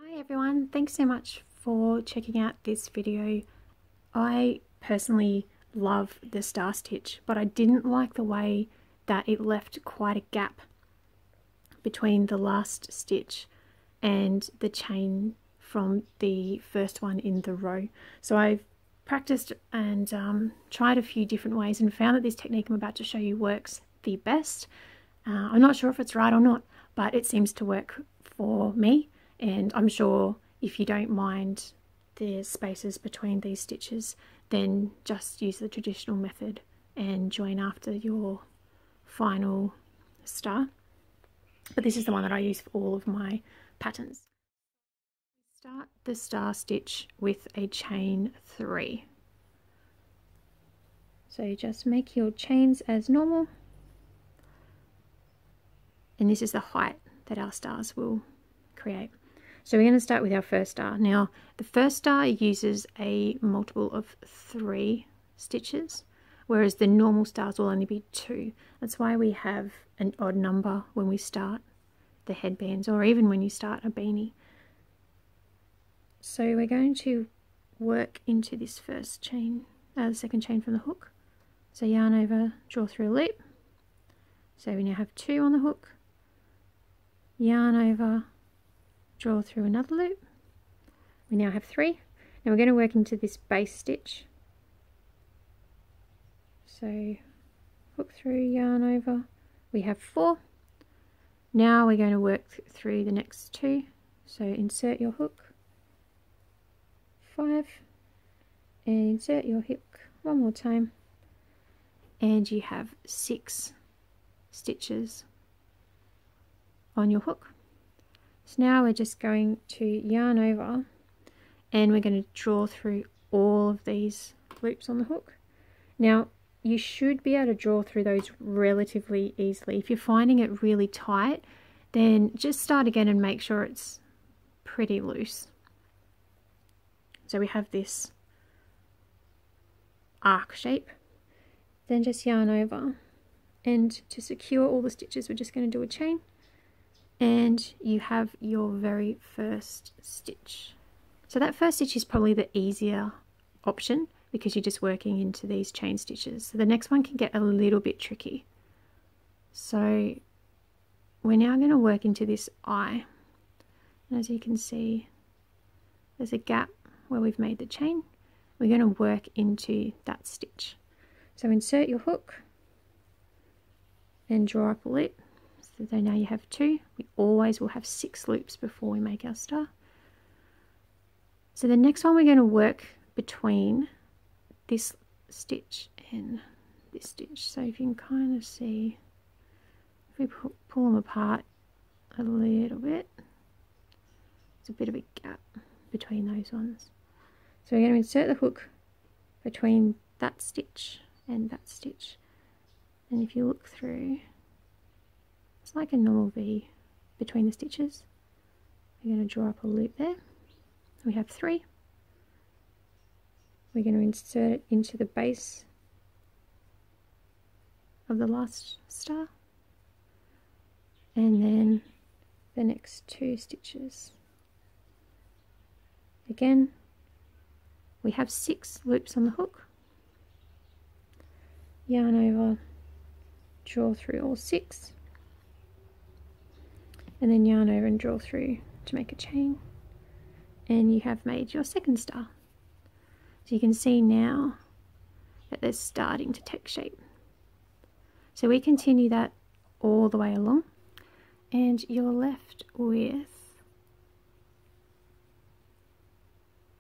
Hi everyone, thanks so much for checking out this video. I personally love the star stitch, but I didn't like the way that it left quite a gap between the last stitch and the chain from the first one in the row. So I've practiced and tried a few different ways and found that this technique I'm about to show you works the best. I'm not sure if it's right or not, but it seems to work for me, and I'm sure if you don't mind the spaces between these stitches, then just use the traditional method and join after your final star. But this is the one that I use for all of my patterns. Start the star stitch with a chain 3. So just make your chains as normal, and this is the height that our stars will create. So we're going to start with our first star. Now the first star uses a multiple of 3 stitches, whereas the normal stars will only be 2. That's why we have an odd number when we start the headbands, or even when you start a beanie. So we're going to work into this first chain, the second chain from the hook. So yarn over, draw through a loop. So we now have 2 on the hook. Yarn over, draw through another loop. We now have 3. Now we're going to work into this base stitch. So hook through, yarn over, we have 4. Now we're going to work through the next 2. So insert your hook, 5, and insert your hook one more time, and you have 6 stitches on your hook. So now we're just going to yarn over, and we're going to draw through all of these loops on the hook. Now you should be able to draw through those relatively easily. If you're finding it really tight, then just start again and make sure it's pretty loose. So we have this arc shape. Then just yarn over, and to secure all the stitches we're just going to do a chain, and you have your very first stitch. So that first stitch is probably the easier option because you're just working into these chain stitches. So the next one can get a little bit tricky. So we're now going to work into this eye, and as you can see there's a gap where we've made the chain. We're going to work into that stitch. So insert your hook and draw up a loop. So now you have 2. We always will have 6 loops before we make our star. So the next one we're going to work between this stitch and this stitch. So if you can kind of see, if we pull them apart a little bit, there's a bit of a gap between those ones. So we're going to insert the hook between that stitch and that stitch, and if you look through, it's like a normal V between the stitches. We're going to draw up a loop there. We have 3. We're going to insert it into the base of the last star, and then the next 2 stitches. Again, we have 6 loops on the hook. Yarn over, draw through all 6, and then yarn over and draw through to make a chain, and you have made your second star. So you can see now that they're starting to take shape. So we continue that all the way along, and you're left with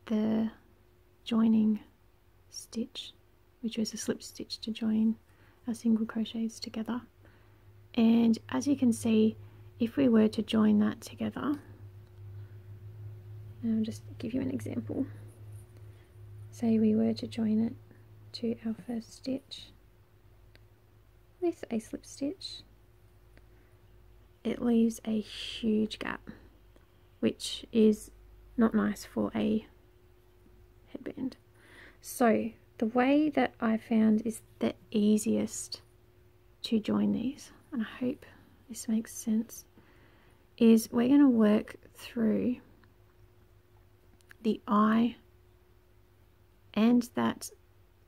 the joining stitch, which was a slip stitch to join our single crochets together. And as you can see, if we were to join that together, I'll just give you an example. Say we were to join it to our first stitch with a slip stitch, it leaves a huge gap, which is not nice for a headband. So the way that I found is the easiest to join these, and I hope this makes sense, is we're going to work through the eye and that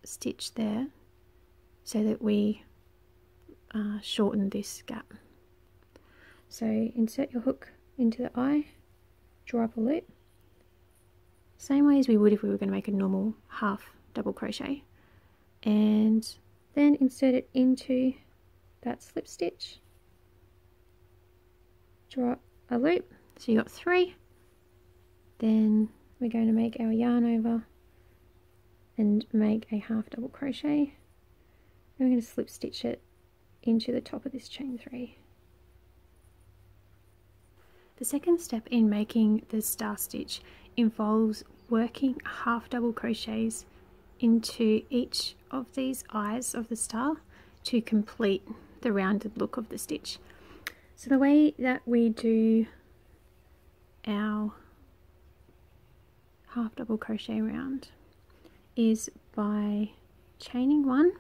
stitch there so that we shorten this gap. So insert your hook into the eye, draw up a loop, same way as we would if we were going to make a normal half double crochet, and then insert it into that slip stitch, draw up a loop, so you got 3, then we're going to make our yarn over and make a half double crochet, and we're going to slip stitch it into the top of this chain 3. The second step in making the star stitch involves working half double crochets into each of these eyes of the star to complete the rounded look of the stitch. So the way that we do our half double crochet round is by chaining 1,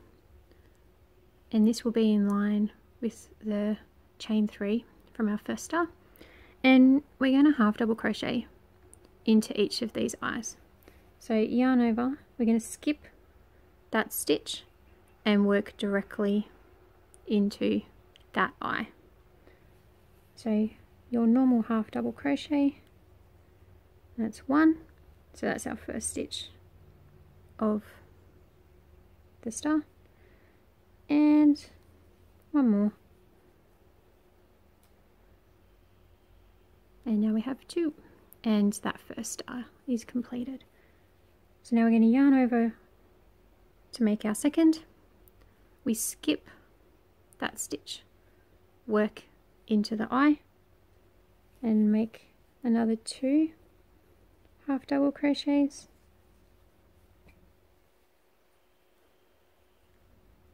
and this will be in line with the chain 3 from our first star, and we're going to half double crochet into each of these eyes. So yarn over, we're going to skip that stitch and work directly into that eye. So your normal half double crochet, that's 1, so that's our first stitch of the star, and 1 more, and now we have 2, and that first star is completed. So now we're going to yarn over to make our second. We skip that stitch, work into the eye, and make another 2 half double crochets,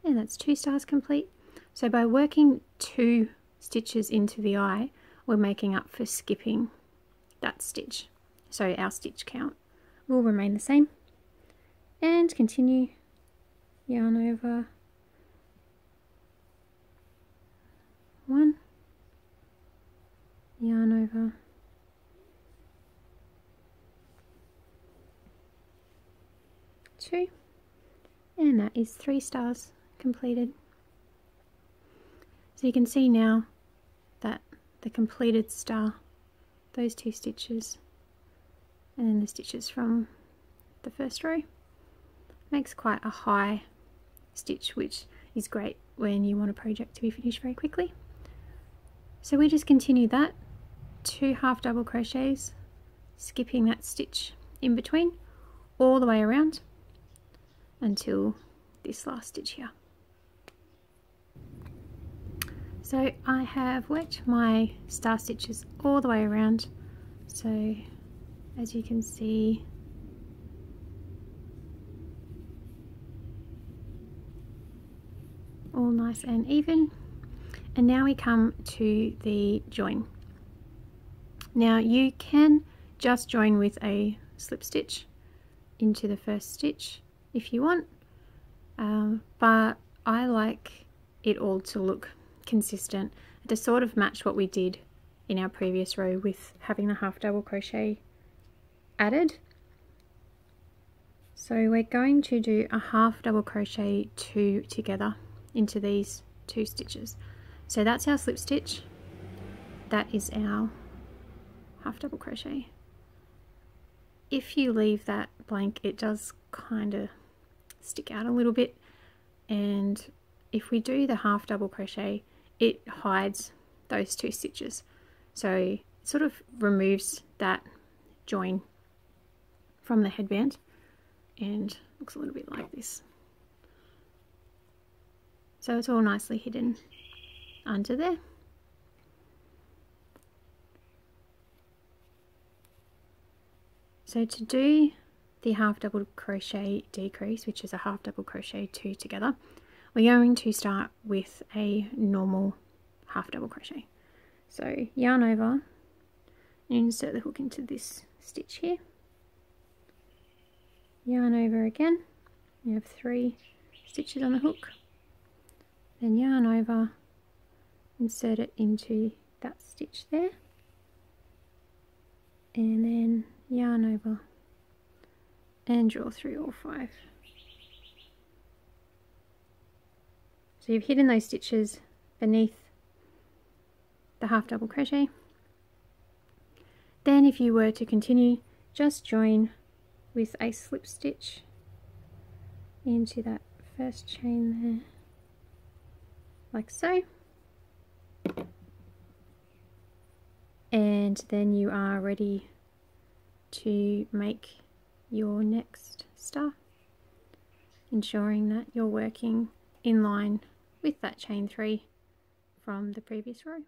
and that's 2 stars complete. So by working 2 stitches into the eye, we're making up for skipping that stitch, so our stitch count will remain the same. And continue, yarn over 1, yarn over 2, and that is 3 stars completed. So you can see now that the completed star, those 2 stitches, and then the stitches from the first row, makes quite a high stitch, which is great when you want a project to be finished very quickly. So we just continue that, 2 half double crochets, skipping that stitch in between all the way around until this last stitch here. So I have worked my star stitches all the way around, so as you can see, all nice and even. And now we come to the join. Now you can just join with a slip stitch into the first stitch if you want, but I like it all to look consistent, to sort of match what we did in our previous row with having the half double crochet added. So we're going to do a half double crochet 2 together into these 2 stitches. So that's our slip stitch, that is our half double crochet. If you leave that blank, it does kind of stick out a little bit, and if we do the half double crochet, it hides those 2 stitches, so it sort of removes that join from the headband and looks a little bit like this. So it's all nicely hidden under there. So to do the half double crochet decrease, which is a half double crochet 2 together, we're going to start with a normal half double crochet. So yarn over and insert the hook into this stitch here, yarn over again, you have 3 stitches on the hook, then yarn over, insert it into that stitch there, and then yarn over and draw through all 5. So you've hidden those stitches beneath the half double crochet. Then if you were to continue, just join with a slip stitch into that first chain there, like so, and then you are ready to make your next star, ensuring that you're working in line with that chain 3 from the previous row.